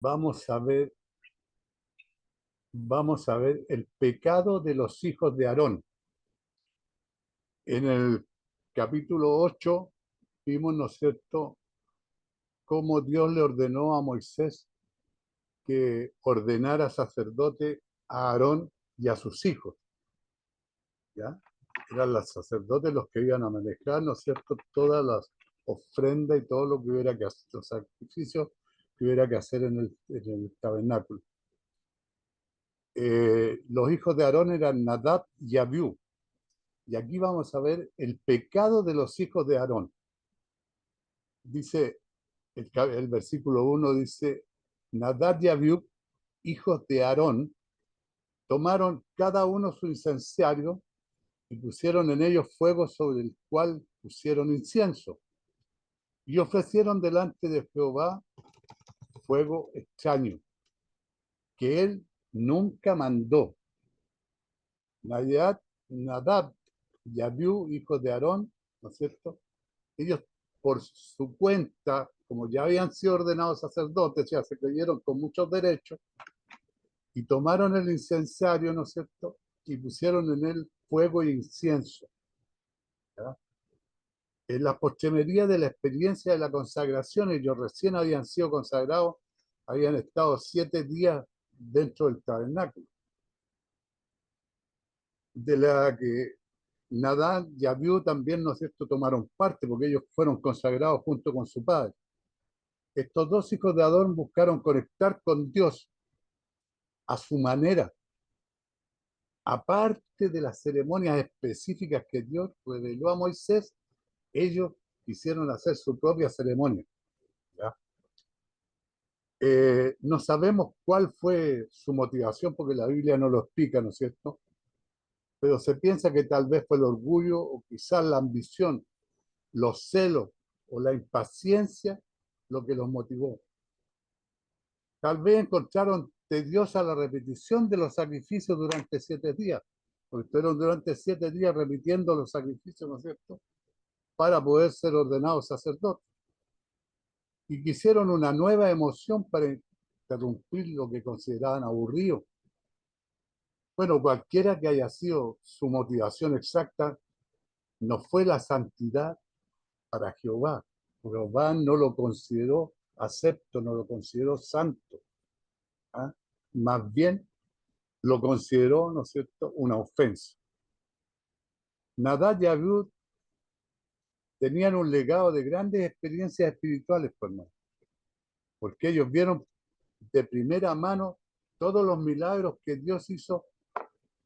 Vamos a ver, vamos a ver el pecado de los hijos de Aarón. En el capítulo 8 vimos, ¿no es cierto?, cómo Dios le ordenó a Moisés que ordenara sacerdote a Aarón y a sus hijos, ¿ya? Eran los sacerdotes los que iban a manejar, ¿no es cierto?, todas las ofrendas y todo lo que hubiera que hacer, los sacrificios que hubiera que hacer en el tabernáculo. Los hijos de Aarón eran Nadab y Abiú. Y aquí vamos a ver el pecado de los hijos de Aarón. Dice, el versículo 1 dice, Nadab y Abiú, hijos de Aarón, tomaron cada uno su incenciario y pusieron en ellos fuego sobre el cual pusieron incienso. Y ofrecieron delante de Jehová fuego extraño, que él nunca mandó. Nadab y Abiú, hijos de Aarón, ¿no es cierto? Ellos por su cuenta, como ya habían sido ordenados sacerdotes, ya se creyeron con muchos derechos, y tomaron el incensario, ¿no es cierto?, y pusieron en él fuego e incienso. ¿Ya? En la postrimería de la experiencia de la consagración, ellos recién habían sido consagrados, habían estado 7 días dentro del tabernáculo, de la que Nadab y Abiú también, ¿no es cierto?, tomaron parte, porque ellos fueron consagrados junto con su padre. Estos dos hijos de Adón buscaron conectar con Dios a su manera, aparte de las ceremonias específicas que Dios reveló a Moisés, ellos quisieron hacer su propia ceremonia. ¿Ya? No sabemos cuál fue su motivación porque la Biblia no lo explica, ¿no es cierto? Pero se piensa que tal vez fue el orgullo o quizás la ambición, los celos o la impaciencia lo que los motivó. Tal vez encontraron tediosa la repetición de los sacrificios durante 7 días, porque estuvieron durante 7 días repitiendo los sacrificios, ¿no es cierto?, para poder ser ordenados sacerdotes. Y quisieron una nueva emoción para interrumpir lo que consideraban aburrido. Bueno, cualquiera que haya sido su motivación exacta, no fue la santidad para Jehová. Jehová no lo consideró acepto, no lo consideró santo. ¿Ah? Más bien lo consideró, ¿no es cierto?, una ofensa. Nadab y Abiú tenían un legado de grandes experiencias espirituales, pues, hermano, porque ellos vieron de primera mano todos los milagros que Dios hizo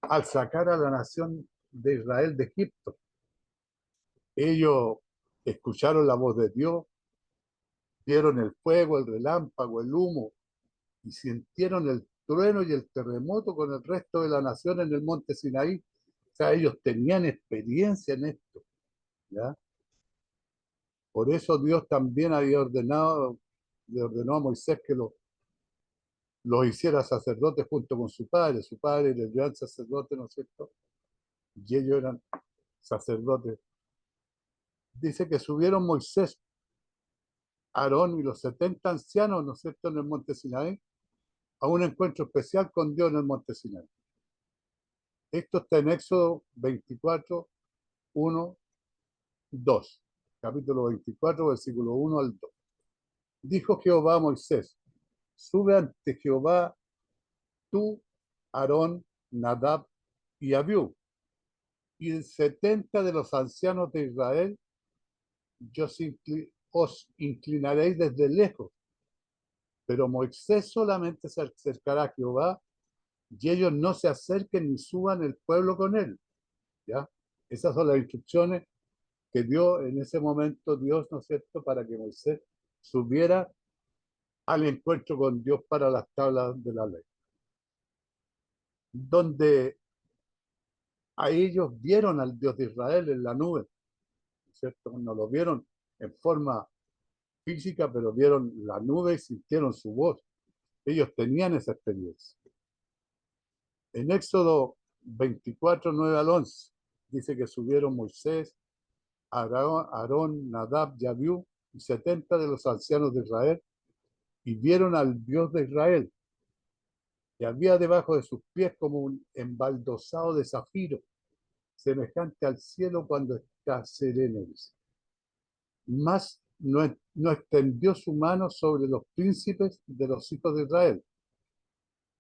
al sacar a la nación de Israel de Egipto. Ellos escucharon la voz de Dios, vieron el fuego, el relámpago, el humo, y sintieron el trueno y el terremoto con el resto de la nación en el monte Sinaí. O sea, ellos tenían experiencia en esto, ¿ya? Por eso Dios también había ordenado, le ordenó a Moisés que los hiciera sacerdotes junto con su padre. Su padre les dio al sacerdote, ¿no es cierto? Y ellos eran sacerdotes. Dice que subieron Moisés, Aarón y los 70 ancianos, ¿no es cierto?, en el monte Sinaí, a un encuentro especial con Dios en el monte Sinaí. Esto está en Éxodo 24, 1, 2. Capítulo 24, versículo 1 al 2. Dijo Jehová a Moisés, sube ante Jehová tú, Aarón, Nadab y Abiú, y 70 de los ancianos de Israel, os inclinaréis desde lejos, pero Moisés solamente se acercará a Jehová, y ellos no se acerquen ni suban el pueblo con él. ¿Ya? Esas son las instrucciones que dio en ese momento Dios, ¿no es cierto?, para que Moisés subiera al encuentro con Dios para las tablas de la ley. Donde a ellos vieron al Dios de Israel en la nube, ¿cierto? No lo vieron en forma física, pero vieron la nube y sintieron su voz. Ellos tenían esa experiencia. En Éxodo 24, 9 al 11, dice que subieron Moisés, Aarón, Nadab y Abiú y 70 de los ancianos de Israel y vieron al Dios de Israel, que había debajo de sus pies como un embaldosado de zafiro, semejante al cielo cuando está sereno, dice. Mas no extendió su mano sobre los príncipes de los hijos de Israel,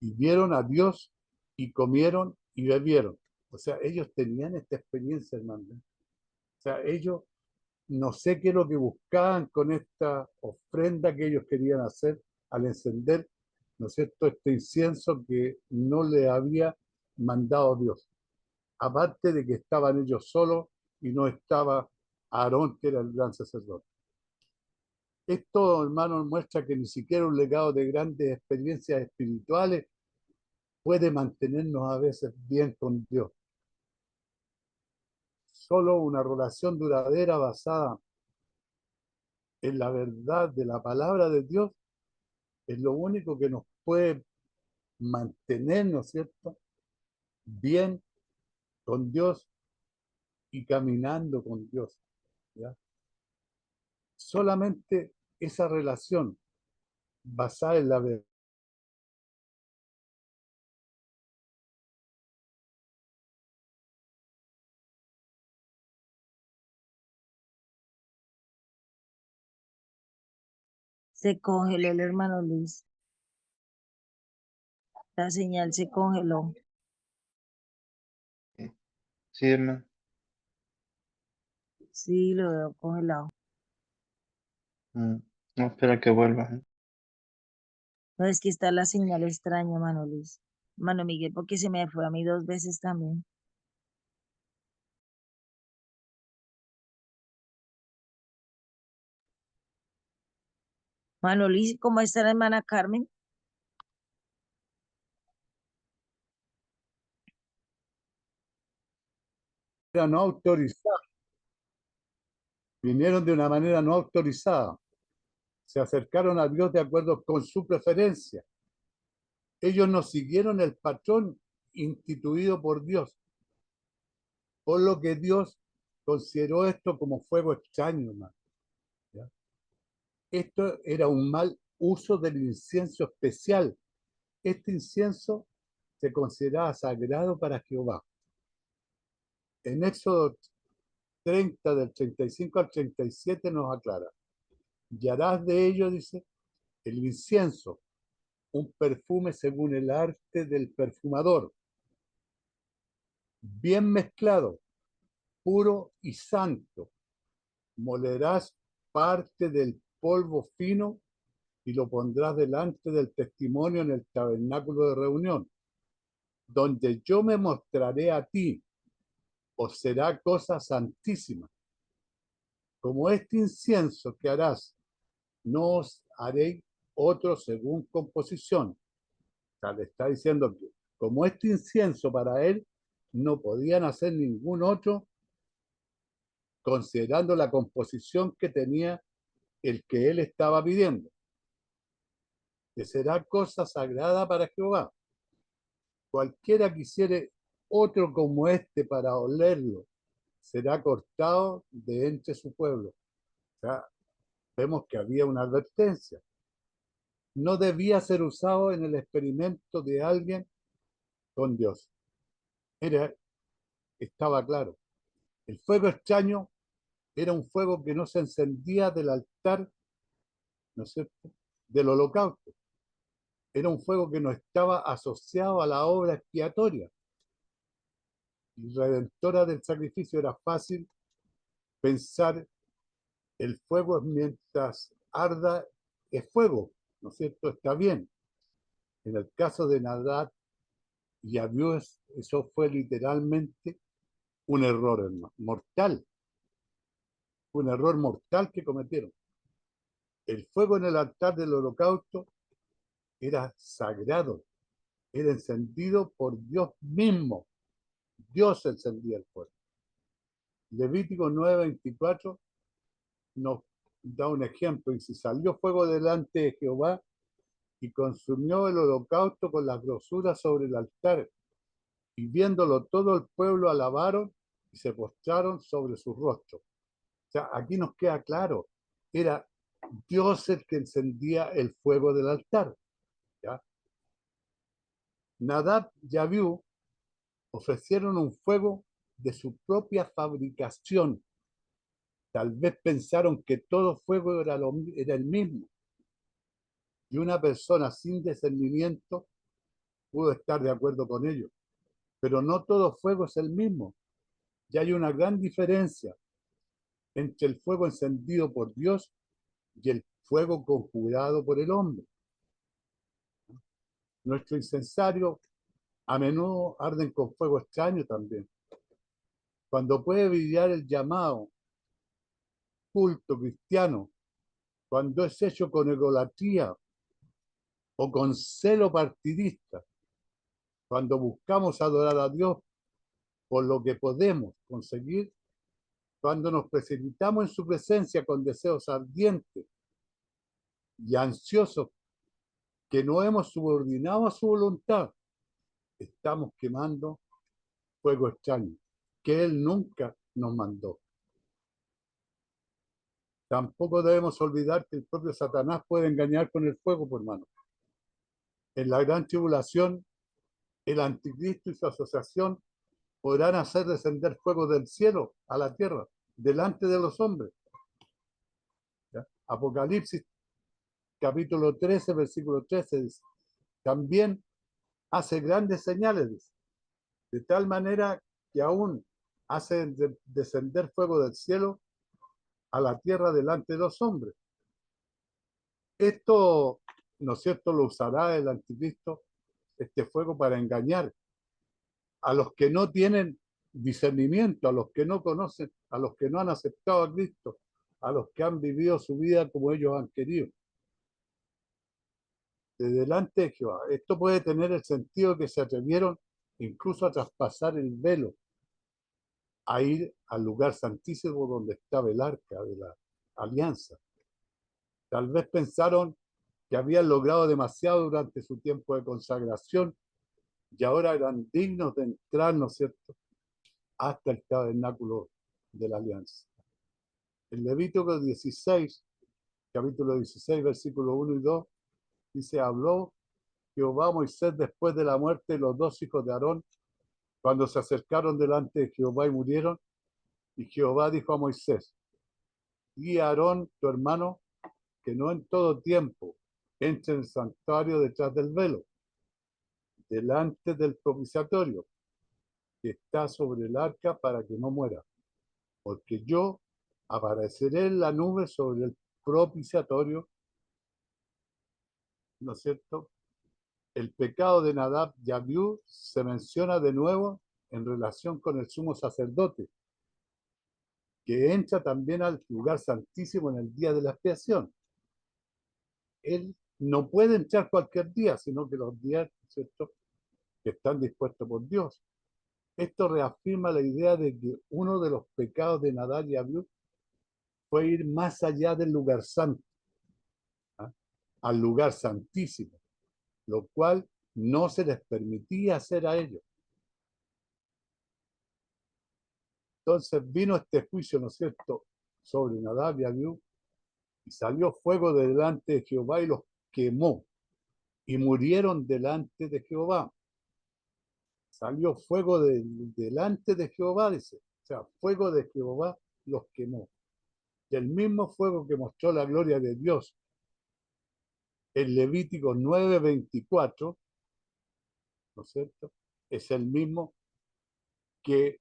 y vieron a Dios y comieron y bebieron. O sea, ellos tenían esta experiencia, hermano. O sea, ellos no sé qué es lo que buscaban con esta ofrenda que ellos querían hacer al encender, ¿no es cierto?, este incienso que no le había mandado Dios. Aparte de que estaban ellos solos y no estaba Aarón, que era el gran sacerdote. Esto, hermanos, muestra que ni siquiera un legado de grandes experiencias espirituales puede mantenernos a veces bien con Dios. Solo una relación duradera basada en la verdad de la palabra de Dios es lo único que nos puede mantener, ¿no es cierto?, bien con Dios y caminando con Dios, ¿ya? Solamente esa relación basada en la verdad. Se congeló el hermano Luis. La señal se congeló. Sí, hermano. Sí, lo veo congelado. Mm. No, espera que vuelva. No, es que está la señal extraña, hermano Luis. Hermano Miguel, porque se me fue a mí 2 veces también. Hermano Luis, ¿cómo está la hermana Carmen? No autorizada, vinieron de una manera no autorizada, se acercaron a Dios de acuerdo con su preferencia. Ellos no siguieron el patrón instituido por Dios, por lo que Dios consideró esto como fuego extraño, hermano, ¿ya? Esto era un mal uso del incienso especial. Este incienso se consideraba sagrado para Jehová. En Éxodo 30, del 35 al 37, nos aclara: y harás de ello, dice, el incienso, un perfume según el arte del perfumador, bien mezclado, puro y santo. Molerás parte del polvo fino y lo pondrás delante del testimonio en el tabernáculo de reunión, donde yo me mostraré a ti, os será cosa santísima. Como este incienso que harás, no os haré otro según composición. O sea, le está diciendo que como este incienso para él no podían hacer ningún otro, considerando la composición que tenía el que él estaba pidiendo, que será cosa sagrada para Jehová. Cualquiera que hiciere otro como este para olerlo, será cortado de entre su pueblo. O sea, vemos que había una advertencia. No debía ser usado en el experimento de alguien con Dios. Era, estaba claro. El fuego extraño era un fuego que no se encendía del altar, ¿no es cierto?, del holocausto. Era un fuego que no estaba asociado a la obra expiatoria y redentora del sacrificio. Era fácil pensar: el fuego mientras arda es fuego, ¿no es cierto?, está bien. En el caso de Nadab y Abiú, eso fue literalmente un error, hermano, mortal, un error mortal que cometieron. El fuego en el altar del holocausto era sagrado, era encendido por Dios mismo. Dios encendía el fuego. Levítico 9:24 nos da un ejemplo: y si salió fuego delante de Jehová y consumió el holocausto con las grosuras sobre el altar, y viéndolo todo el pueblo alabaron y se postraron sobre sus rostros. O sea, aquí nos queda claro, era Dios el que encendía el fuego del altar. ¿Ya? Nadab y Abiú ofrecieron un fuego de su propia fabricación. Tal vez pensaron que todo fuego era el mismo. Y una persona sin discernimiento pudo estar de acuerdo con ellos. Pero no todo fuego es el mismo. Y hay una gran diferencia entre el fuego encendido por Dios y el fuego conjurado por el hombre. Nuestro incensario a menudo arden con fuego extraño también. Cuando puede brillar el llamado culto cristiano, cuando es hecho con egolatría o con celo partidista, cuando buscamos adorar a Dios por lo que podemos conseguir, cuando nos precipitamos en su presencia con deseos ardientes y ansiosos que no hemos subordinado a su voluntad, estamos quemando fuego extraño que Él nunca nos mandó. Tampoco debemos olvidar que el propio Satanás puede engañar con el fuego, por hermano. En la gran tribulación, el anticristo y su asociación podrán hacer descender fuego del cielo a la tierra, delante de los hombres. ¿Ya? Apocalipsis capítulo 13, versículo 13 dice, también hace grandes señales, dice, de tal manera que aún hace descender fuego del cielo a la tierra delante de los hombres. Esto, ¿no es cierto?, lo usará el anticristo, este fuego, para engañar a los que no tienen discernimiento, a los que no conocen, a los que no han aceptado a Cristo, a los que han vivido su vida como ellos han querido. De delante de Jehová. Esto puede tener el sentido de que se atrevieron incluso a traspasar el velo, a ir al lugar santísimo donde estaba el arca de la alianza. Tal vez pensaron que habían logrado demasiado durante su tiempo de consagración y ahora eran dignos de entrar, ¿no es cierto?, hasta el tabernáculo de la alianza. En Levítico 16, capítulo 16, versículos 1 y 2, dice, habló Jehová a Moisés después de la muerte de los dos hijos de Aarón, cuando se acercaron delante de Jehová y murieron, y Jehová dijo a Moisés, di a Aarón, tu hermano, que no en todo tiempo entre en el santuario detrás del velo, delante del propiciatorio, que está sobre el arca, para que no muera, porque yo apareceré en la nube sobre el propiciatorio, ¿no es cierto? El pecado de Nadab y Abiú se menciona de nuevo en relación con el sumo sacerdote, que entra también al lugar santísimo en el día de la expiación. Él no puede entrar cualquier día, sino que los días, ¿cierto?, que están dispuestos por Dios. Esto reafirma la idea de que uno de los pecados de Nadab y Abiú fue ir más allá del lugar santo, ¿ah?, al lugar santísimo, lo cual no se les permitía hacer a ellos. Entonces vino este juicio, ¿no es cierto?, sobre Nadab y Abiú, y salió fuego de delante de Jehová y los quemó, y murieron delante de Jehová. Salió fuego delante de Jehová, dice. O sea, fuego de Jehová los quemó. Y el mismo fuego que mostró la gloria de Dios en Levítico 9:24, ¿no es cierto?, es el mismo que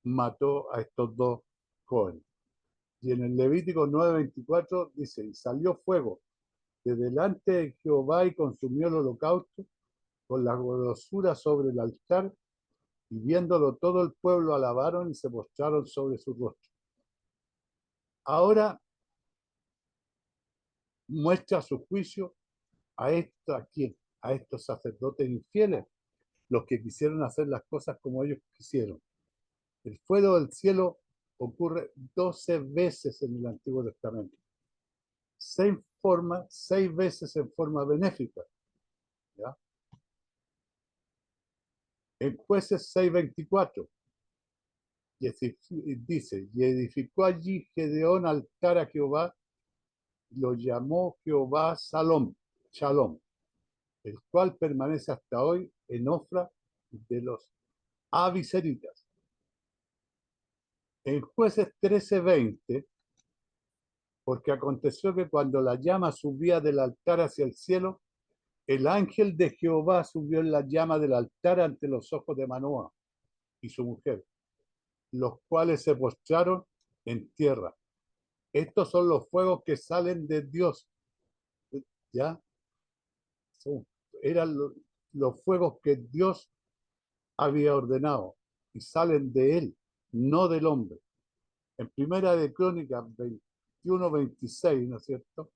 mató a estos dos jóvenes. Y en el Levítico 9:24 dice, y salió fuego de delante de Jehová y consumió el holocausto con la grosura sobre el altar, y viéndolo todo el pueblo alabaron y se postraron sobre su rostro. Ahora muestra su juicio a estos sacerdotes infieles, los que quisieron hacer las cosas como ellos quisieron. El fuego del cielo ocurre 12 veces en el Antiguo Testamento. 6 veces en forma benéfica. ¿Ya? En Jueces 6:24 dice, y edificó allí Gedeón altar a Jehová lo llamó Jehová Shalom, el cual permanece hasta hoy en Ofra de los Abiseritas. En Jueces 13:20, porque aconteció que cuando la llama subía del altar hacia el cielo, el ángel de Jehová subió en la llama del altar ante los ojos de Manoah y su mujer, los cuales se postraron en tierra. Estos son los fuegos que salen de Dios. ¿Ya? Eran los fuegos que Dios había ordenado y salen de él, no del hombre. En Primera de Crónicas 21:26, ¿no es cierto?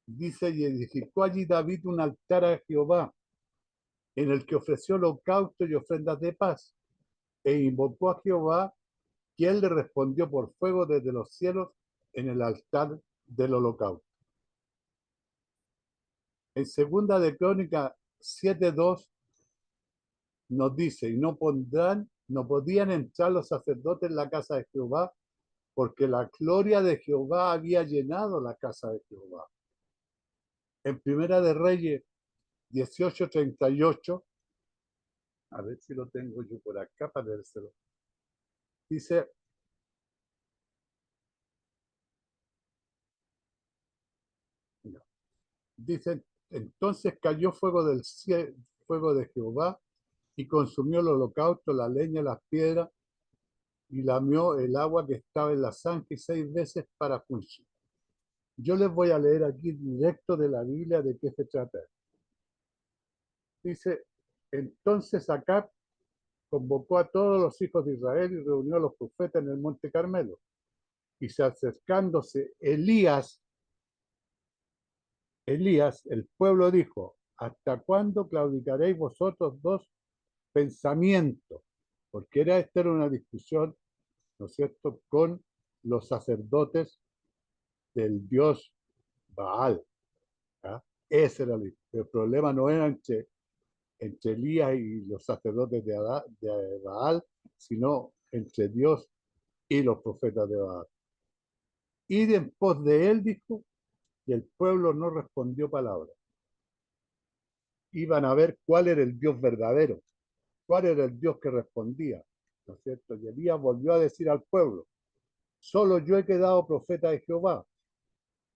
Dice, y edificó allí David un altar a Jehová, en el que ofreció holocausto y ofrendas de paz, e invocó a Jehová, que él le respondió por fuego desde los cielos en el altar del holocausto. En Segunda de Crónicas 7:2 nos dice, y no podían entrar los sacerdotes en la casa de Jehová, porque la gloria de Jehová había llenado la casa de Jehová. En Primera de Reyes 18:38, a ver si lo tengo yo por acá para leérselo. Dice, no, dice, entonces cayó fuego del cielo, fuego de Jehová, y consumió el holocausto, la leña, las piedras, y lamió el agua que estaba en la zanja 6 veces para juicio. Yo les voy a leer aquí directo de la Biblia de qué se trata. Dice, entonces Acab convocó a todos los hijos de Israel y reunió a los profetas en el monte Carmelo. Y se acercándose Elías, el pueblo dijo, ¿hasta cuándo claudicaréis vosotros dos pensamientos? Porque esta era una discusión, ¿no es cierto?, con los sacerdotes del dios Baal. ¿Ya? Ese era el problema, no era entre Elías y los sacerdotes de Baal, sino entre Dios y los profetas de Baal. Y en pos de él, dijo, y el pueblo no respondió palabra. Iban a ver cuál era el Dios verdadero, cuál era el Dios que respondía, ¿no es cierto? Y Elías volvió a decir al pueblo, solo yo he quedado profeta de Jehová,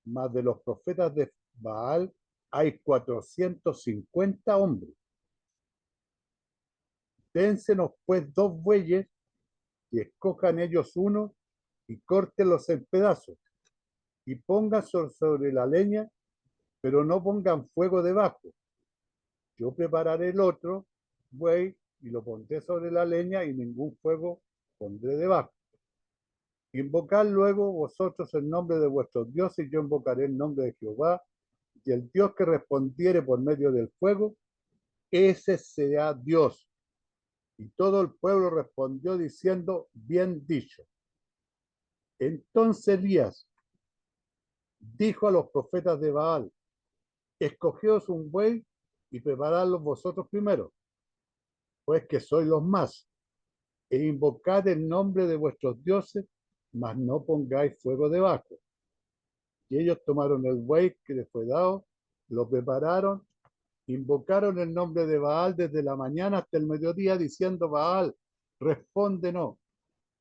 mas de los profetas de Baal hay 450 hombres. Dénsenos pues 2 bueyes y escojan ellos uno y córtenlos en pedazos y pongan sobre la leña, pero no pongan fuego debajo. Yo prepararé el otro buey y lo pondré sobre la leña y ningún fuego pondré debajo. Invocad luego vosotros el nombre de vuestros dioses y yo invocaré el nombre de Jehová, y el Dios que respondiere por medio del fuego, ese será Dios. Y todo el pueblo respondió diciendo, bien dicho. Entonces Elías dijo a los profetas de Baal, escogeos un buey y preparadlo vosotros primero, pues que sois los más, e invocad el nombre de vuestros dioses, mas no pongáis fuego debajo. Y ellos tomaron el buey que les fue dado, lo prepararon, invocaron el nombre de Baal desde la mañana hasta el mediodía, diciendo, Baal, respóndenos,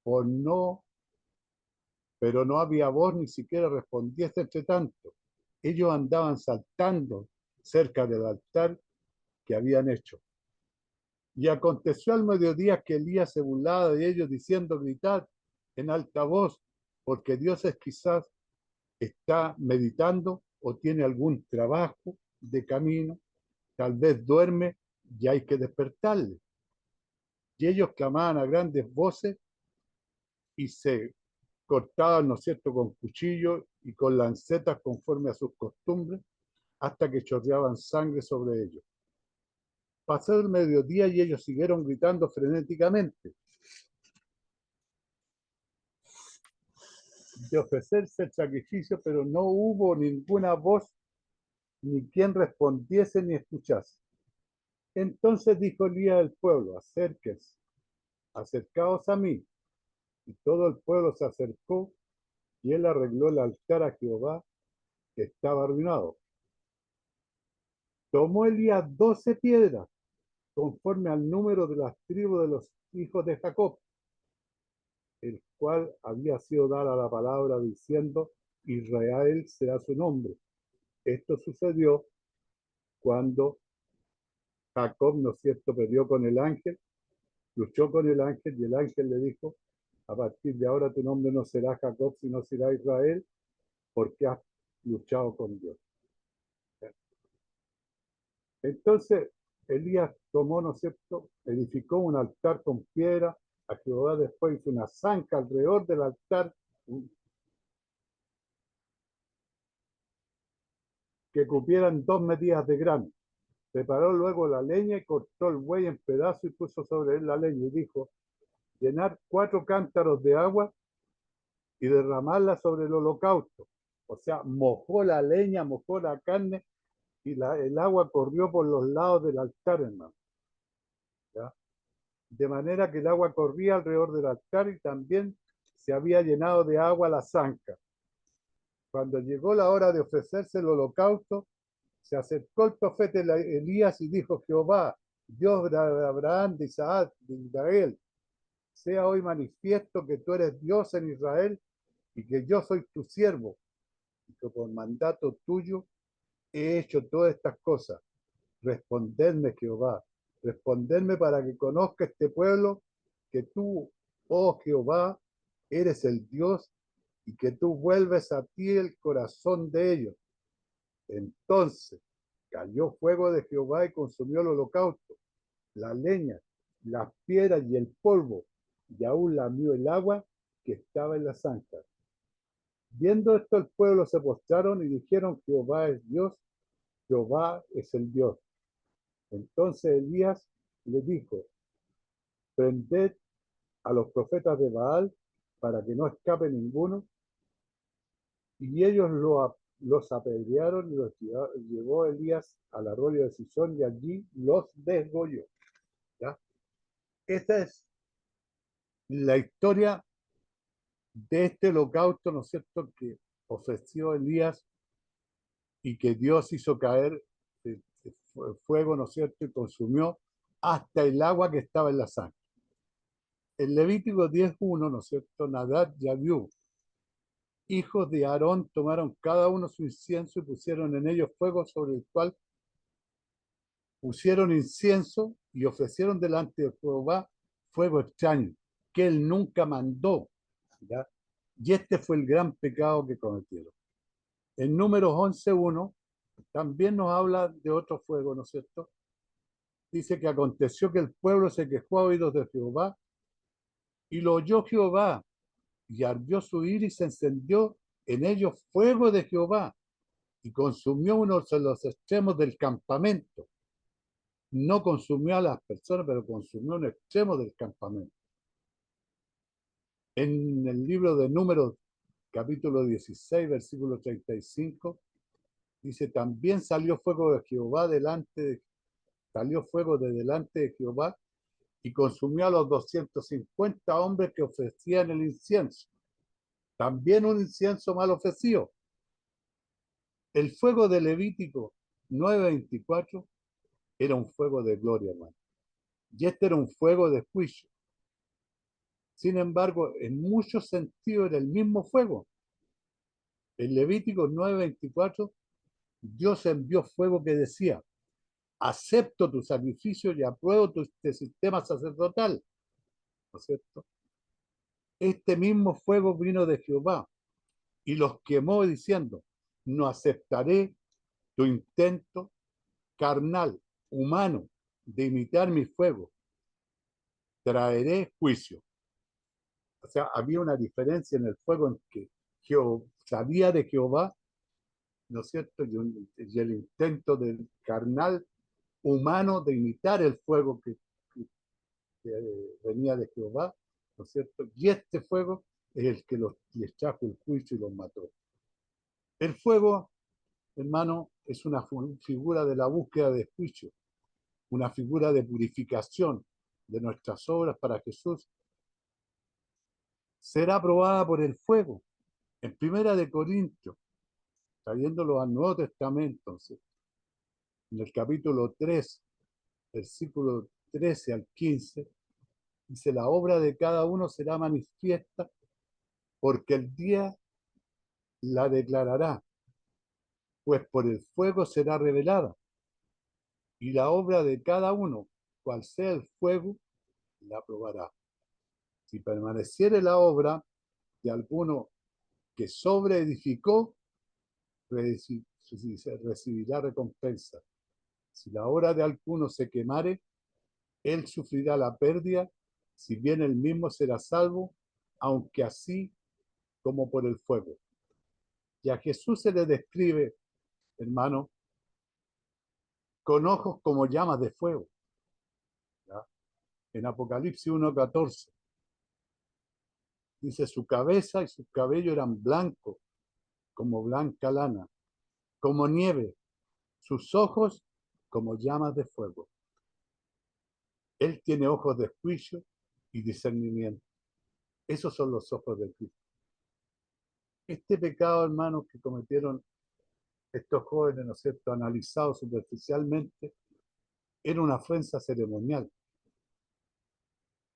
o no, pero no había voz ni siquiera respondiese entre tanto. Ellos andaban saltando cerca del altar que habían hecho. Y aconteció al mediodía que Elías se burlaba de ellos diciendo, gritad en alta voz, porque Dios es quizás está meditando o tiene algún trabajo de camino, tal vez duerme y hay que despertarle. Y ellos clamaban a grandes voces y se cortaban, ¿no es cierto?, con cuchillos y con lancetas conforme a sus costumbres, hasta que chorreaban sangre sobre ellos. Pasó el mediodía y ellos siguieron gritando frenéticamente de ofrecerse el sacrificio, pero no hubo ninguna voz, ni quien respondiese ni escuchase. Entonces dijo Elías al pueblo, acérquense, acercaos a mí. Y todo el pueblo se acercó, y él arregló el altar a Jehová, que estaba arruinado. Tomó Elías 12 piedras, conforme al número de las tribus de los hijos de Jacob, el cual había sido dada la palabra diciendo, Israel será su nombre. Esto sucedió cuando Jacob, ¿no es cierto?, peleó con el ángel, luchó con el ángel y el ángel le dijo, a partir de ahora tu nombre no será Jacob, sino será Israel, porque has luchado con Dios. Entonces Elías tomó, ¿no es cierto?, edificó un altar con piedra a Jehová, después hizo una zanja alrededor del altar que cupieran 2 medidas de grano. Preparó luego la leña y cortó el buey en pedazos y puso sobre él la leña y dijo, llenar 4 cántaros de agua y derramarla sobre el holocausto. O sea, mojó la leña, mojó la carne y el agua corrió por los lados del altar, hermano. ¿Ya? De manera que el agua corría alrededor del altar y también se había llenado de agua la zanja. Cuando llegó la hora de ofrecerse el holocausto, se acercó el profeta Elías y dijo, Jehová, Dios de Abraham, de Isaac, de Israel, sea hoy manifiesto que tú eres Dios en Israel y que yo soy tu siervo y que por mandato tuyo he hecho todas estas cosas. Respondedme, Jehová, respondedme para que conozca este pueblo que tú, oh Jehová, eres el Dios y que tú vuelves a ti el corazón de ellos. Entonces cayó fuego de Jehová y consumió el holocausto, la leña, las piedras y el polvo, y aún lamió el agua que estaba en la zanja. Viendo esto, el pueblo se postraron y dijeron, Jehová es Dios, Jehová es el Dios. Entonces Elías le dijo, prended a los profetas de Baal para que no escape ninguno. Y ellos los apedrearon y los llevó Elías al arroyo de Sison y allí los desgolló. ¿Ya? Esta es la historia de este holocausto, ¿no es cierto?, que ofreció Elías y que Dios hizo caer fuego, ¿no es cierto?, y consumió hasta el agua que estaba en la sangre. En Levítico 10:1, ¿no es cierto?, Nadab y Abiú, hijos de Aarón, tomaron cada uno su incienso y pusieron en ellos fuego sobre el cual pusieron incienso y ofrecieron delante de Jehová fuego extraño, que él nunca mandó. ¿Ya? Y este fue el gran pecado que cometieron. En Números 11:1 también nos habla de otro fuego, ¿no es cierto? Dice que aconteció que el pueblo se quejó a oídos de Jehová y lo oyó Jehová y ardió su ira y se encendió en ellos fuego de Jehová y consumió uno de los extremos del campamento. No consumió a las personas, pero consumió un extremo del campamento. En el libro de Números, capítulo 16, versículo 35, dice, también salió fuego de Jehová salió fuego de delante de Jehová y consumió a los 250 hombres que ofrecían el incienso. También un incienso mal ofrecido. El fuego de Levítico 9:24 era un fuego de gloria, hermano. Y este era un fuego de juicio. Sin embargo, en muchos sentidos era el mismo fuego. En Levítico 9:24, Dios envió fuego que decía, acepto tu sacrificio y apruebo tu sistema sacerdotal. ¿No es cierto? Este mismo fuego vino de Jehová y los quemó diciendo, no aceptaré tu intento carnal, humano, de imitar mi fuego. Traeré juicio. O sea, había una diferencia en el fuego en que Jehová sabía de Jehová, ¿no es cierto? Y el intento del carnal humano de imitar el fuego que venía de Jehová, ¿no es cierto? Y este fuego es el que les trajo el juicio y los mató. El fuego, hermano, es una figura de la búsqueda de juicio, una figura de purificación de nuestras obras para Jesús. Será probada por el fuego. En 1 Corintios, trayéndolo al Nuevo Testamento, entonces, en el capítulo 3, versículo 13 al 15, dice, la obra de cada uno será manifiesta porque el día la declarará, pues por el fuego será revelada, y la obra de cada uno, cual sea el fuego, la probará. Si permaneciere la obra de alguno que sobreedificó, recibirá recompensa. Si la obra de alguno se quemare, él sufrirá la pérdida, si bien él mismo será salvo, aunque así como por el fuego. Y a Jesús se le describe, hermano, con ojos como llamas de fuego. ¿Ya? En Apocalipsis 1:14 dice, su cabeza y sus cabellos eran blancos, como blanca lana, como nieve, sus ojos como llamas de fuego. Él tiene ojos de juicio y discernimiento. Esos son los ojos de Cristo. Este pecado, hermanos, que cometieron estos jóvenes, ¿no es cierto?, analizados superficialmente, era una ofensa ceremonial.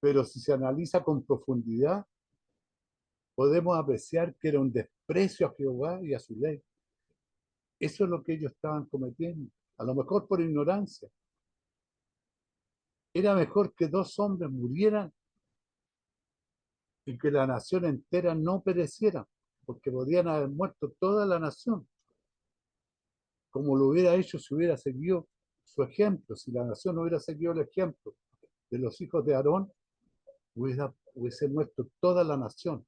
Pero si se analiza con profundidad, podemos apreciar que era un desprecio a Jehová y a su ley. Eso es lo que ellos estaban cometiendo, a lo mejor por ignorancia. Era mejor que dos hombres murieran y que la nación entera no pereciera, porque podían haber muerto toda la nación, como lo hubiera hecho si hubiera seguido su ejemplo. Si la nación hubiera seguido el ejemplo de los hijos de Aarón, hubiese muerto toda la nación.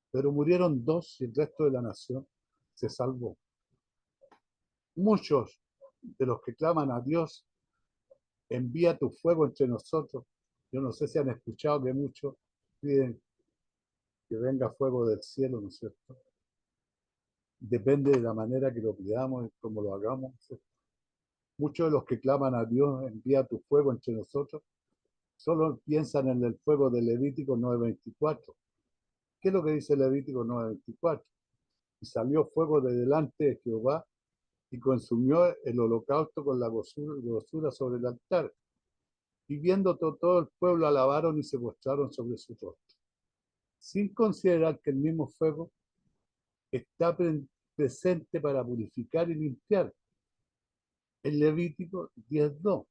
Pero murieron dos y el resto de la nación se salvó. Muchos de los que claman a Dios, envía tu fuego entre nosotros. Yo no sé si han escuchado que muchos piden que venga fuego del cielo, ¿no es cierto? Depende de la manera que lo pidamos y cómo lo hagamos, ¿no es cierto? Muchos de los que claman a Dios, envía tu fuego entre nosotros, solo piensan en el fuego de Levítico 9:24. ¿Qué es lo que dice Levítico 9:24? Y salió fuego de delante de Jehová y consumió el holocausto con la grosura sobre el altar. Y viendo todo el pueblo alabaron y se postraron sobre su rostro, sin considerar que el mismo fuego está presente para purificar y limpiar. En Levítico 10:2.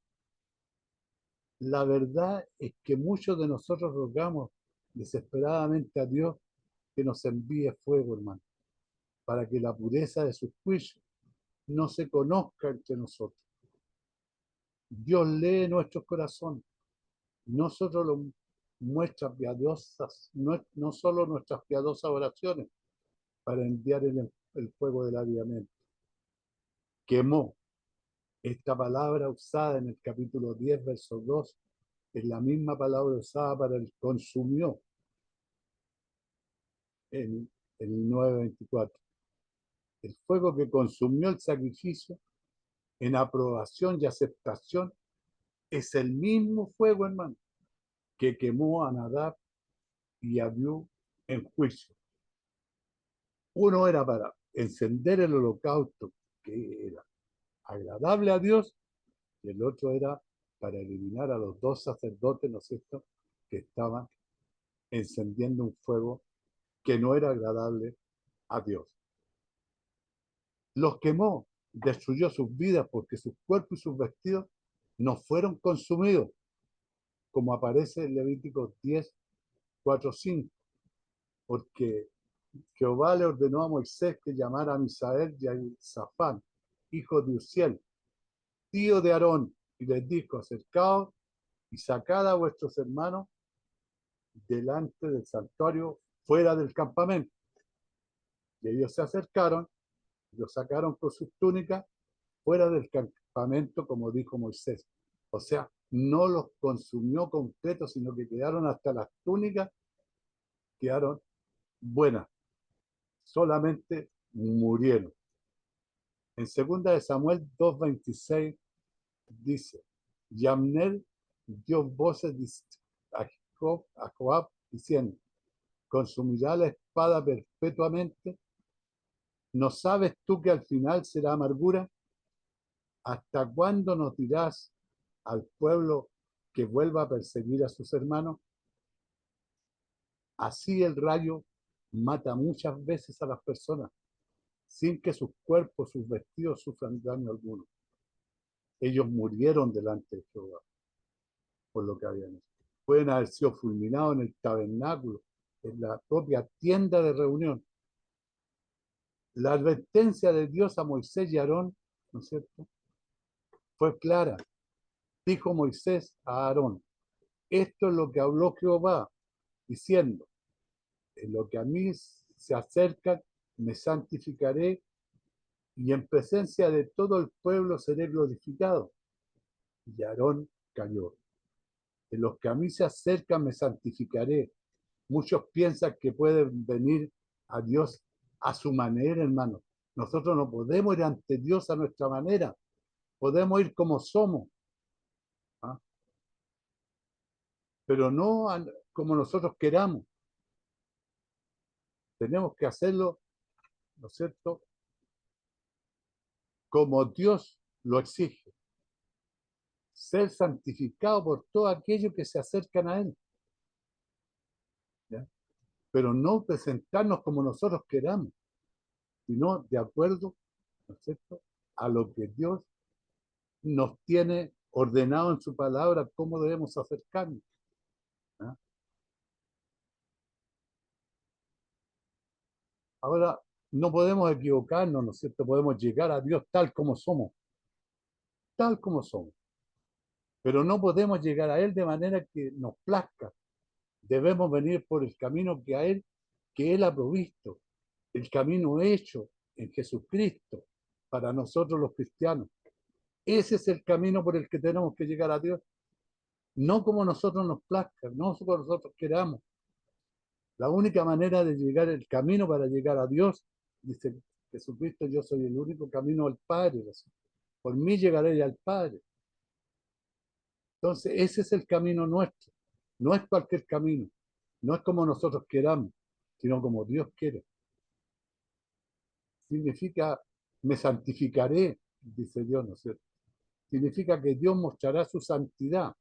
La verdad es que muchos de nosotros rogamos desesperadamente a Dios que nos envíe fuego, hermano, para que la pureza de sus juicios no se conozca entre nosotros. Dios lee nuestros corazones, no solo nuestras piadosas, no solo nuestras piadosas oraciones para enviar el fuego del avivamiento. Quemó. Esta palabra usada en el capítulo 10, verso 2, es la misma palabra usada para el consumió en el 9:24. El fuego que consumió el sacrificio en aprobación y aceptación es el mismo fuego, hermano, que quemó a Nadab y a Abiú en juicio. Uno era para encender el holocausto, que era agradable a Dios, y el otro era para eliminar a los dos sacerdotes, ¿no es cierto?, que estaban encendiendo un fuego que no era agradable a Dios. Los quemó, destruyó sus vidas porque sus cuerpos y sus vestidos no fueron consumidos, como aparece en Levítico 10, 4, 5, porque Jehová le ordenó a Moisés que llamara a Misael y a Zafán, hijo de Uziel, tío de Aarón, y les dijo, acercaos y sacad a vuestros hermanos delante del santuario fuera del campamento. Y ellos se acercaron, y los sacaron con sus túnicas fuera del campamento, como dijo Moisés. O sea, no los consumió completos, sino que quedaron hasta las túnicas, quedaron buenas. Solamente murieron. En 2 de Samuel 2:26 dice, y Abner dio voces a Joab diciendo, ¿consumirá la espada perpetuamente? ¿No sabes tú que al final será amargura? ¿Hasta cuándo nos dirás al pueblo que vuelva a perseguir a sus hermanos? Así el rayo mata muchas veces a las personas, sin que sus cuerpos, sus vestidos sufran daño alguno. Ellos murieron delante de Jehová por lo que habían hecho. Pueden haber sido fulminados en el tabernáculo, en la propia tienda de reunión. La advertencia de Dios a Moisés y Aarón, ¿no es cierto?, fue clara. Dijo Moisés a Aarón: esto es lo que habló Jehová, diciendo: en lo que a mí se acerca, me santificaré, y en presencia de todo el pueblo seré glorificado. Y Aarón calló. En los que a mí se acercan, me santificaré. Muchos piensan que pueden venir a Dios a su manera, hermano. Nosotros no podemos ir ante Dios a nuestra manera. Podemos ir como somos, ¿ah? Pero no como nosotros queramos. Tenemos que hacerlo, ¿no es cierto?, como Dios lo exige. Ser santificado por todo aquello que se acercan a Él, ¿ya? Pero no presentarnos como nosotros queramos, sino de acuerdo, ¿no es cierto?, a lo que Dios nos tiene ordenado en su palabra, cómo debemos acercarnos, ¿ya? Ahora, no podemos equivocarnos, ¿no es cierto? Podemos llegar a Dios tal como somos, pero no podemos llegar a Él de manera que nos plazca. Debemos venir por el camino que Él ha provisto, el camino hecho en Jesucristo para nosotros los cristianos. Ese es el camino por el que tenemos que llegar a Dios, no como nosotros nos plazca, no como nosotros queramos. La única manera de llegar, el camino para llegar a Dios, dice Jesucristo: yo soy el único camino al Padre, por mí llegaré al Padre. Entonces, ese es el camino nuestro, no es cualquier camino, no es como nosotros queramos, sino como Dios quiere. Significa: me santificaré, dice Dios, ¿no es cierto? Significa que Dios mostrará su santidad.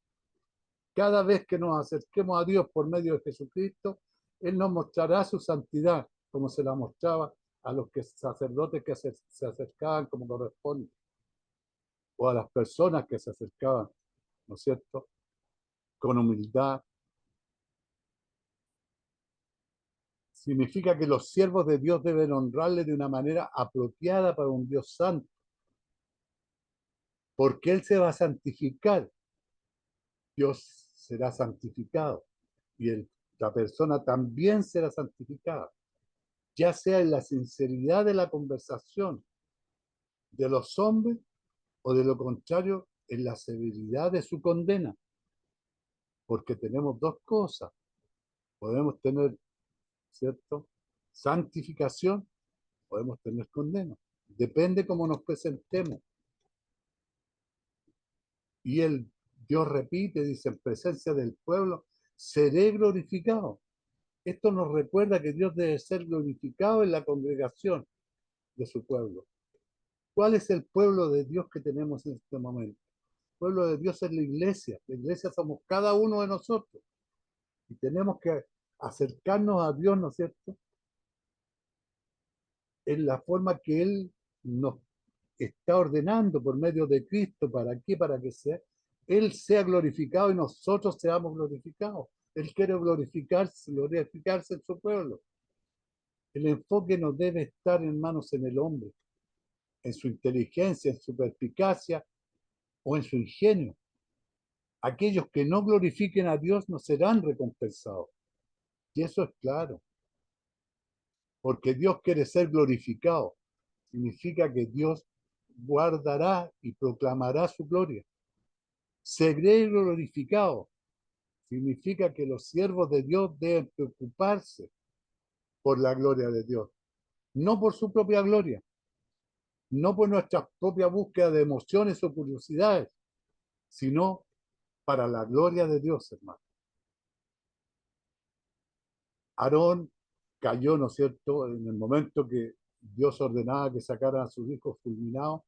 Cada vez que nos acerquemos a Dios por medio de Jesucristo, Él nos mostrará su santidad, como se la mostraba a los sacerdotes que se acercaban como corresponde, o a las personas que se acercaban, ¿no es cierto?, con humildad. Significa que los siervos de Dios deben honrarle de una manera apropiada para un Dios santo, porque Él se va a santificar. Dios será santificado y la persona también será santificada, ya sea en la sinceridad de la conversación de los hombres o de lo contrario en la severidad de su condena, porque tenemos dos cosas. Podemos tener, ¿cierto?, santificación, podemos tener condena. Depende cómo nos presentemos. Y Dios repite, dice: en presencia del pueblo seré glorificado. Esto nos recuerda que Dios debe ser glorificado en la congregación de su pueblo. ¿Cuál es el pueblo de Dios que tenemos en este momento? El pueblo de Dios es la iglesia. La iglesia somos cada uno de nosotros. Y tenemos que acercarnos a Dios, ¿no es cierto?, en la forma que Él nos está ordenando por medio de Cristo. ¿Para qué? Para que Él sea glorificado y nosotros seamos glorificados. Él quiere glorificarse en su pueblo. El enfoque no debe estar, hermanos, en el hombre, en su inteligencia, en su perspicacia o en su ingenio. Aquellos que no glorifiquen a Dios no serán recompensados. Y eso es claro. Porque Dios quiere ser glorificado. Significa que Dios guardará y proclamará su gloria. Seré glorificado. Significa que los siervos de Dios deben preocuparse por la gloria de Dios. No por su propia gloria. No por nuestra propia búsqueda de emociones o curiosidades, sino para la gloria de Dios, hermano. Aarón cayó, ¿no es cierto?, en el momento que Dios ordenaba que sacaran a sus hijos fulminados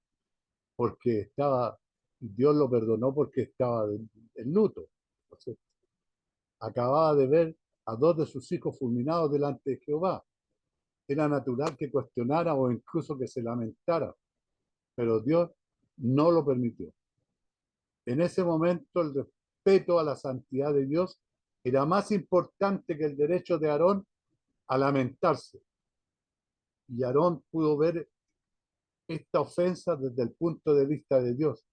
porque Dios lo perdonó porque estaba en luto. Entonces, acababa de ver a dos de sus hijos fulminados delante de Jehová. Era natural que cuestionara o incluso que se lamentara, pero Dios no lo permitió. En ese momento el respeto a la santidad de Dios era más importante que el derecho de Aarón a lamentarse. Y Aarón pudo ver esta ofensa desde el punto de vista de Dios.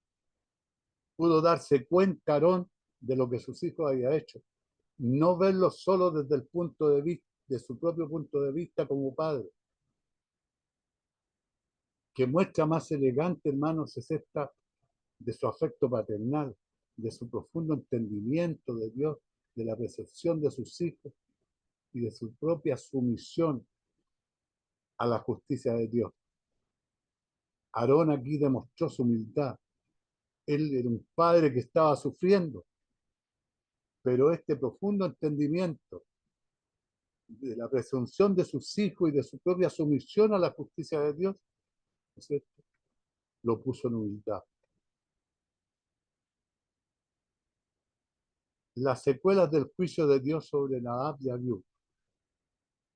Pudo darse cuenta Aarón de lo que sus hijos habían hecho. No verlo solo desde el punto de vista, de su propio punto de vista como padre. Que muestra más elegante, hermanos, es esta de su afecto paternal, de su profundo entendimiento de Dios, de la percepción de sus hijos y de su propia sumisión a la justicia de Dios. Aarón aquí demostró su humildad. Él era un padre que estaba sufriendo, pero este profundo entendimiento de la presunción de sus hijos y de su propia sumisión a la justicia de Dios, ¿no es cierto?, lo puso en humildad. Las secuelas del juicio de Dios sobre Nadab y Abiú.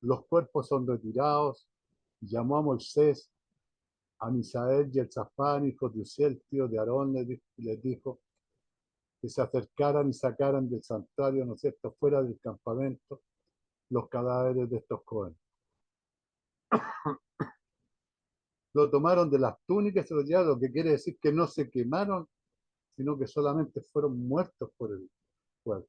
Los cuerpos son retirados. Llamó a Moisés, a Misael y el Zafán, hijos de Uziel, tío de Aarón, les dijo que se acercaran y sacaran del santuario, ¿no es cierto?, fuera del campamento, los cadáveres de estos jóvenes. Lo tomaron de las túnicas y se lo llevaron, lo que quiere decir que no se quemaron, sino que solamente fueron muertos por el fuego.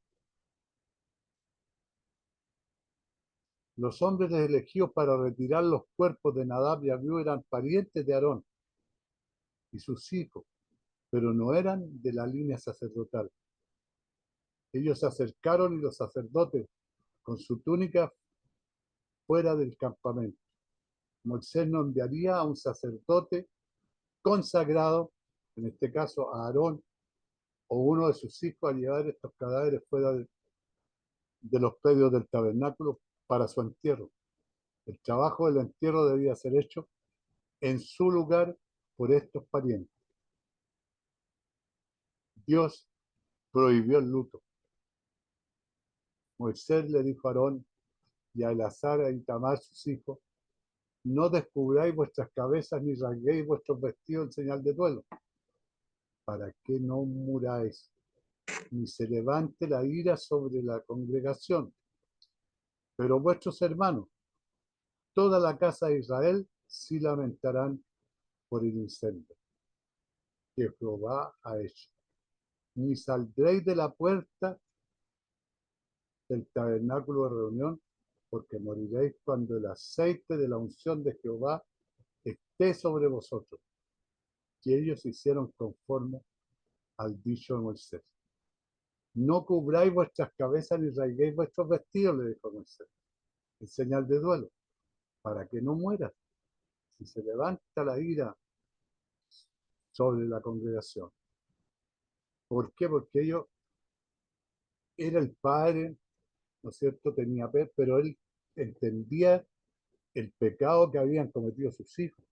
Los hombres elegidos para retirar los cuerpos de Nadab y Abiú eran parientes de Aarón y sus hijos, pero no eran de la línea sacerdotal. Ellos se acercaron y los sacerdotes, con su túnica, fuera del campamento. Moisés no enviaría a un sacerdote consagrado, en este caso a Aarón o uno de sus hijos, a llevar estos cadáveres fuera de los predios del tabernáculo para su entierro. El trabajo del entierro debía ser hecho en su lugar por estos parientes. Dios prohibió el luto. Moisés le dijo a Aarón y a Eleazar y a Itamar, sus hijos: no descubráis vuestras cabezas ni rasguéis vuestros vestidos en señal de duelo, para que no muráis, ni se levante la ira sobre la congregación. Pero vuestros hermanos, toda la casa de Israel, sí lamentarán por el incendio que Jehová ha hecho. Ni saldréis de la puerta del tabernáculo de reunión, porque moriréis cuando el aceite de la unción de Jehová esté sobre vosotros. Y ellos hicieron conforme al dicho de Moisés. No cubráis vuestras cabezas ni rasguéis vuestros vestidos, le dijo Moisés, en señal de duelo, para que no mueras. Si se levanta la ira sobre la congregación. ¿Por qué? Porque ellos, era el padre, ¿no es cierto?, tenía fe, pero él entendía el pecado que habían cometido sus hijos.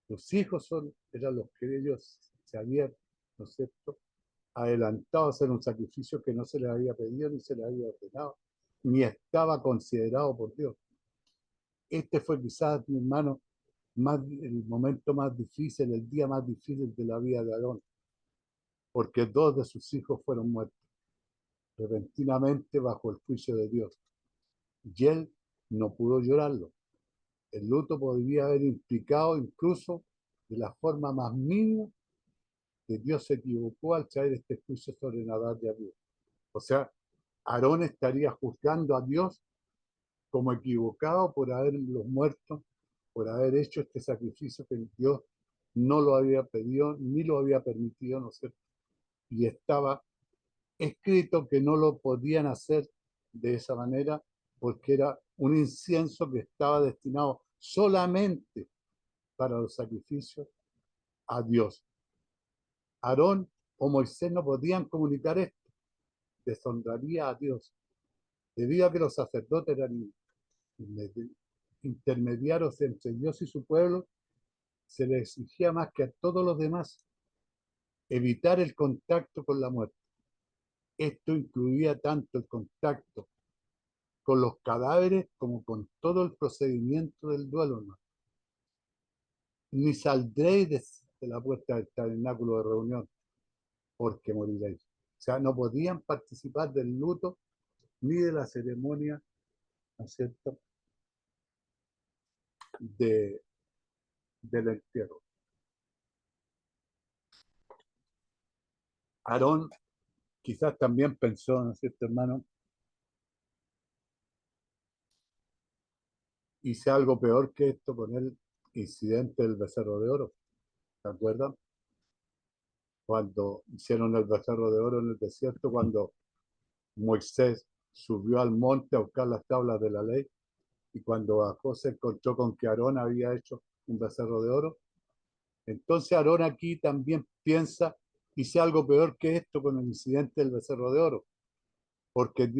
Los hijos eran los que ellos se habían, ¿no es cierto?, adelantado a hacer un sacrificio que no se les había pedido ni se les había ordenado, ni estaba considerado por Dios. Este fue quizás, mi hermano, el momento más difícil, el día más difícil de la vida de Aarón, porque dos de sus hijos fueron muertos repentinamente bajo el juicio de Dios. Y él no pudo llorarlo. El luto podría haber implicado incluso de la forma más mínima que Dios se equivocó al traer este juicio sobre Nadab y Abiú. O sea, Aarón estaría juzgando a Dios como equivocado por haberlos muerto, por haber hecho este sacrificio que Dios no lo había pedido ni lo había permitido, ¿no es cierto? Y estaba escrito que no lo podían hacer de esa manera porque era un incienso que estaba destinado solamente para los sacrificios a Dios. Aarón o Moisés no podían comunicar esto, deshonraría a Dios, debido a que los sacerdotes eran intermediarios entre Dios y su pueblo, se le exigía más que a todos los demás evitar el contacto con la muerte. Esto incluía tanto el contacto con los cadáveres como con todo el procedimiento del duelo, ¿no? Ni saldréis de la puerta del tabernáculo de reunión, porque moriréis. O sea, no podían participar del luto ni de la ceremonia, ¿no es cierto?, del entierro. Aarón quizás también pensó, ¿no es cierto, hermano? Hice algo peor que esto con el incidente del becerro de oro. ¿Se acuerdan? Cuando hicieron el becerro de oro en el desierto, cuando Moisés subió al monte a buscar las tablas de la ley, y cuando bajó se encontró con que Aarón había hecho un becerro de oro. Entonces Aarón aquí también piensa, hice algo peor que esto con el incidente del becerro de oro, porque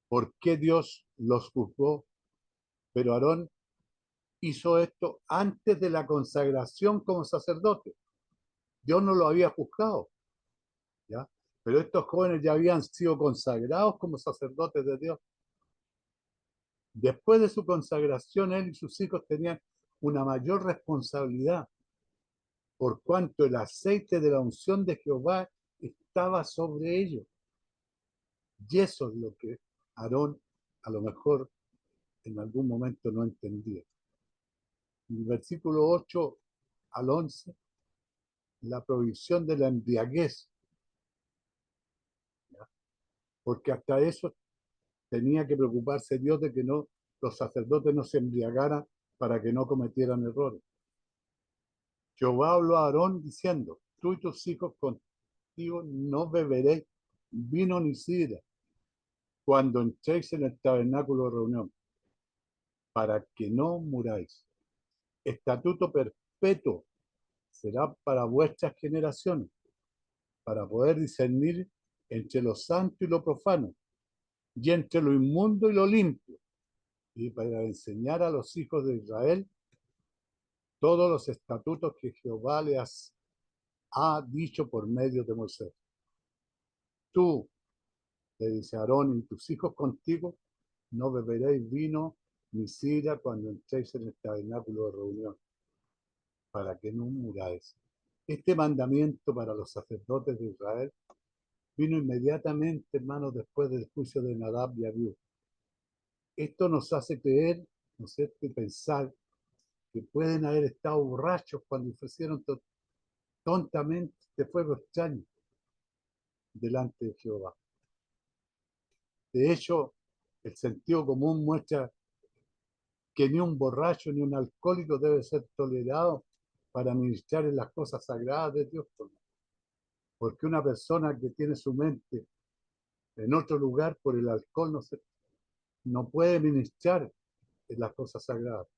¿por qué Dios los juzgó? Pero Aarón hizo esto antes de la consagración como sacerdote. Dios no lo había juzgado, ¿ya? Pero estos jóvenes ya habían sido consagrados como sacerdotes de Dios. Después de su consagración, él y sus hijos tenían una mayor responsabilidad, por cuanto el aceite de la unción de Jehová estaba sobre ellos. Y eso es lo que Aarón a lo mejor en algún momento no entendía. En el versículo 8 al 11, la prohibición de la embriaguez, ¿ya? Porque hasta eso tenía que preocuparse Dios de que no, los sacerdotes no se embriagaran para que no cometieran errores. Jehová habló a Aarón diciendo, tú y tus hijos contigo no beberéis vino ni sidra cuando entréis en el tabernáculo de reunión, para que no muráis. Estatuto perpetuo será para vuestras generaciones, para poder discernir entre lo santo y lo profano, y entre lo inmundo y lo limpio, y para enseñar a los hijos de Israel todos los estatutos que Jehová les ha dicho por medio de Moisés. Tú, le dice Aarón, y tus hijos contigo, no beberéis vino ni sidra cuando entréis en el tabernáculo de reunión, para que no muráis. Este mandamiento para los sacerdotes de Israel vino inmediatamente, hermanos, después del juicio de Nadab y Abiú. Esto nos hace creer, nos hace pensar que pueden haber estado borrachos cuando ofrecieron tontamente este fuego extraño delante de Jehová. De hecho, el sentido común muestra que ni un borracho ni un alcohólico debe ser tolerado para ministrar en las cosas sagradas de Dios. Porque una persona que tiene su mente en otro lugar por el alcohol no puede ministrar en las cosas sagradas.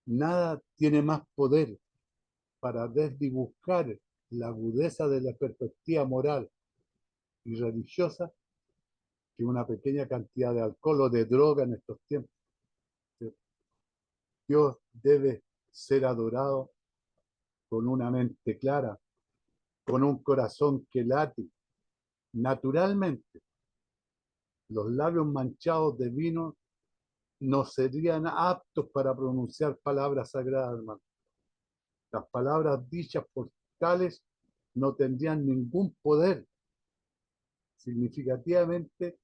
Nada tiene más poder para desdibujar la agudeza de la perspectiva moral y religiosa que una pequeña cantidad de alcohol o de droga en estos tiempos. Dios debe ser adorado con una mente clara, con un corazón que late naturalmente. Los labios manchados de vino no serían aptos para pronunciar palabras sagradas, hermano. Las palabras dichas por tales no tendrían ningún poder. Significativamente,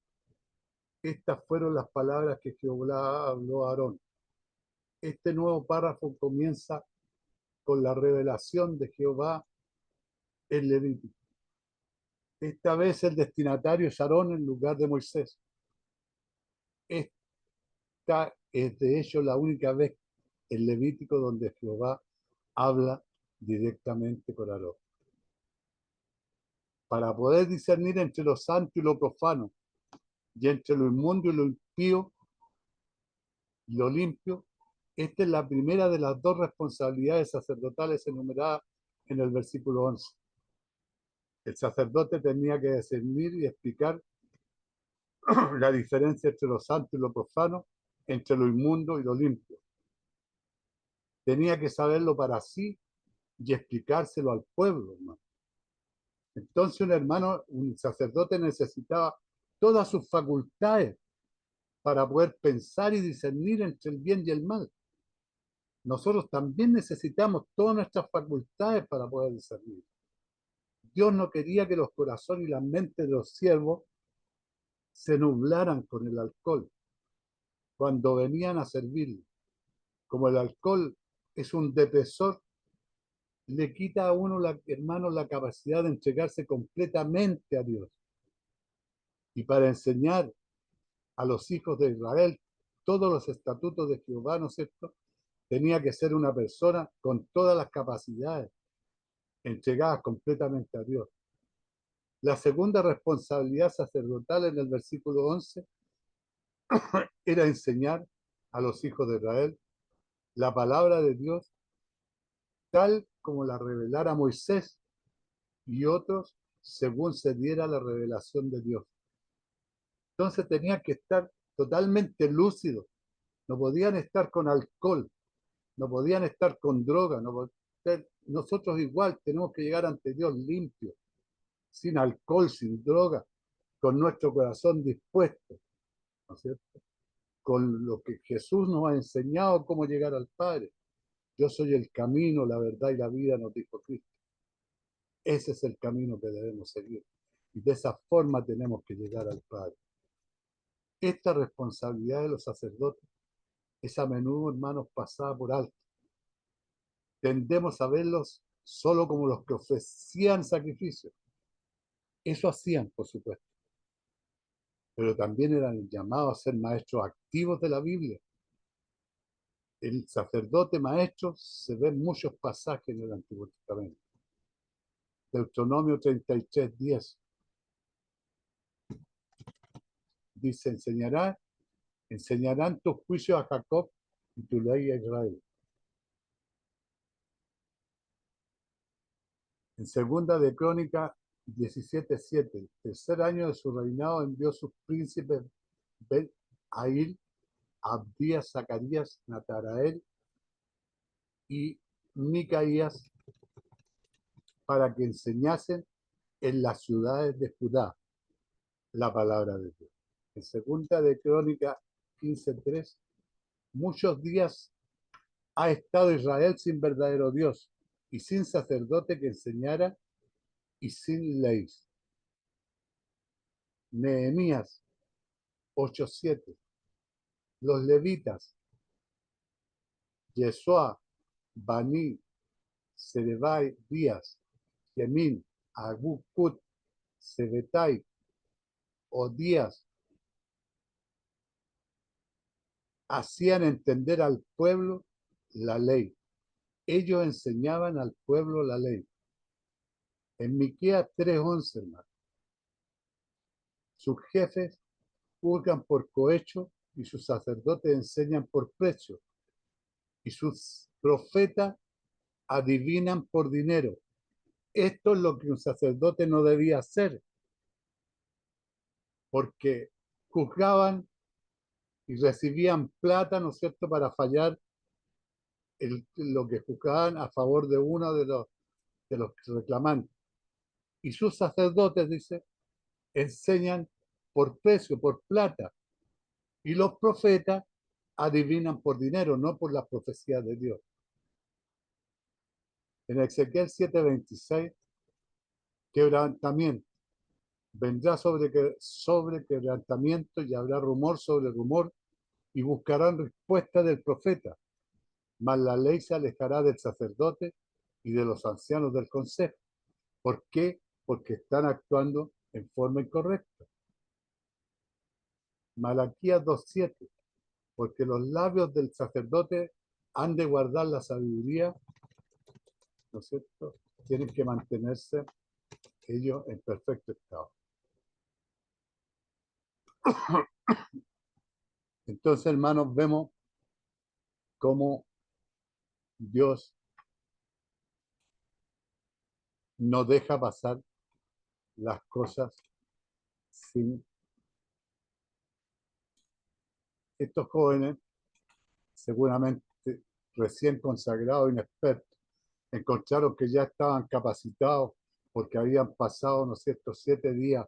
estas fueron las palabras que Jehová habló a Aarón. Este nuevo párrafo comienza con la revelación de Jehová en Levítico. Esta vez el destinatario es Aarón en lugar de Moisés. Esta es de hecho la única vez en Levítico donde Jehová habla directamente con Aarón. Para poder discernir entre lo santo y lo profano, y entre lo inmundo y lo impío, y lo limpio, esta es la primera de las dos responsabilidades sacerdotales enumeradas en el versículo 11. El sacerdote tenía que discernir y explicar la diferencia entre lo santo y lo profano, entre lo inmundo y lo limpio. Tenía que saberlo para sí y explicárselo al pueblo, hermano. Entonces un sacerdote necesitaba todas sus facultades para poder pensar y discernir entre el bien y el mal. Nosotros también necesitamos todas nuestras facultades para poder discernir. Dios no quería que los corazones y las mentes de los siervos se nublaran con el alcohol cuando venían a servirle. Como el alcohol es un depresor, le quita a uno, hermano, la capacidad de entregarse completamente a Dios. Y para enseñar a los hijos de Israel todos los estatutos de Jehová, ¿no es cierto? Tenía que ser una persona con todas las capacidades, entregadas completamente a Dios. La segunda responsabilidad sacerdotal en el versículo 11 era enseñar a los hijos de Israel la palabra de Dios tal como la revelara Moisés y otros según se diera la revelación de Dios. Entonces tenían que estar totalmente lúcidos, no podían estar con alcohol, no podían estar con droga, nosotros igual tenemos que llegar ante Dios limpios, sin alcohol, sin droga, con nuestro corazón dispuesto, ¿no es cierto? Con lo que Jesús nos ha enseñado cómo llegar al Padre. Yo soy el camino, la verdad y la vida, nos dijo Cristo. Ese es el camino que debemos seguir. Y de esa forma tenemos que llegar al Padre. Esta responsabilidad de los sacerdotes es a menudo, hermanos, pasada por alto. Tendemos a verlos solo como los que ofrecían sacrificios. Eso hacían, por supuesto. Pero también eran llamados a ser maestros activos de la Biblia. El sacerdote maestro se ve en muchos pasajes en el Antiguo Testamento. Deuteronomio 33:10 dice: enseñarán tus juicios a Jacob y tu ley a Israel. En segunda de Crónica 17:7, el tercer año de su reinado envió sus príncipes Ben-Ail, Abdías, Zacarías, Natarael y Micaías para que enseñasen en las ciudades de Judá la palabra de Dios. En segunda de Crónica 15:3, muchos días ha estado Israel sin verdadero Dios y sin sacerdote que enseñara y sin ley. Nehemías 8:7, los levitas, Yeshua, Bani, Serebai, Díaz, Gemín, Agukut, Sebetai, Odías, hacían entender al pueblo la ley. Ellos enseñaban al pueblo la ley. En Miqueas 3:11, hermano, sus jefes juzgan por cohecho y sus sacerdotes enseñan por precio y sus profetas adivinan por dinero. Esto es lo que un sacerdote no debía hacer, porque juzgaban y recibían plata, ¿no es cierto?, para fallar lo que juzgaban a favor de uno de los reclamantes. Y sus sacerdotes, dice, enseñan por precio, por plata. Y los profetas adivinan por dinero, no por las profecías de Dios. En Ezequiel 7:26, quebrantamiento. Vendrá sobre quebrantamiento y habrá rumor sobre rumor y buscarán respuesta del profeta. Mas la ley se alejará del sacerdote y de los ancianos del consejo. ¿Por qué? Porque están actuando en forma incorrecta. Malaquías 2:7, porque los labios del sacerdote han de guardar la sabiduría, ¿no es cierto? Tienen que mantenerse ellos en perfecto estado. Entonces, hermanos, vemos cómo Dios no deja pasar las cosas sin estos jóvenes, seguramente recién consagrados, inexpertos, encontraron que ya estaban capacitados porque habían pasado, ¿no es cierto?, 7 días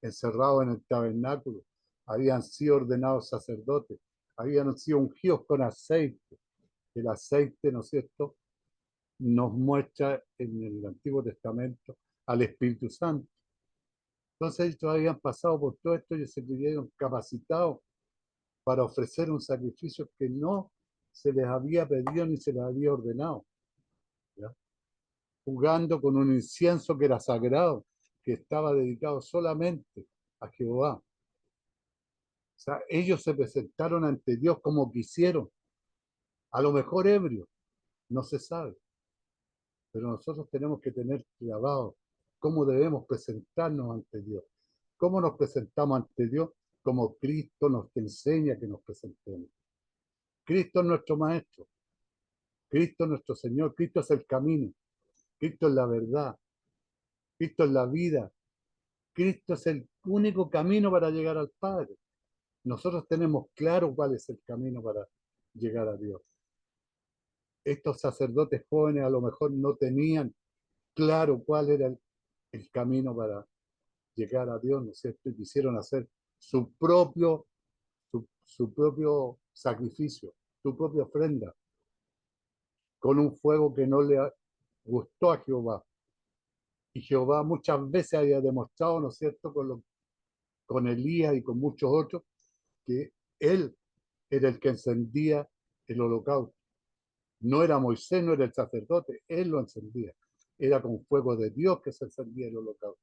encerrados en el tabernáculo, habían sido ordenados sacerdotes, habían sido ungidos con aceite. El aceite, ¿no es cierto?, nos muestra en el Antiguo Testamento al Espíritu Santo. Entonces ellos habían pasado por todo esto y se creyeron capacitados para ofrecer un sacrificio que no se les había pedido ni se les había ordenado, ¿ya? Jugando con un incienso que era sagrado, que estaba dedicado solamente a Jehová. O sea, ellos se presentaron ante Dios como quisieron, a lo mejor ebrios, no se sabe, pero nosotros tenemos que tener clavado cómo debemos presentarnos ante Dios. ¿Cómo nos presentamos ante Dios? Como Cristo nos enseña que nos presentemos. Cristo es nuestro Maestro, Cristo es nuestro Señor, Cristo es el camino, Cristo es la verdad, Cristo es la vida, Cristo es el único camino para llegar al Padre. Nosotros tenemos claro cuál es el camino para llegar a Dios. Estos sacerdotes jóvenes a lo mejor no tenían claro cuál era el camino para llegar a Dios, ¿no es cierto? Y quisieron hacer su propio sacrificio, su propia ofrenda, con un fuego que no le gustó a Jehová. Y Jehová muchas veces había demostrado, ¿no es cierto?, con Elías y con muchos otros, que él era el que encendía el holocausto. No era Moisés, no era el sacerdote, él lo encendía. Era con fuego de Dios que se encendía el holocausto.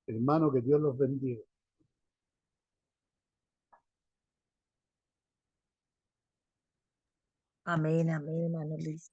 Hermano, que Dios los bendiga. Amén, amén, hermano Luis.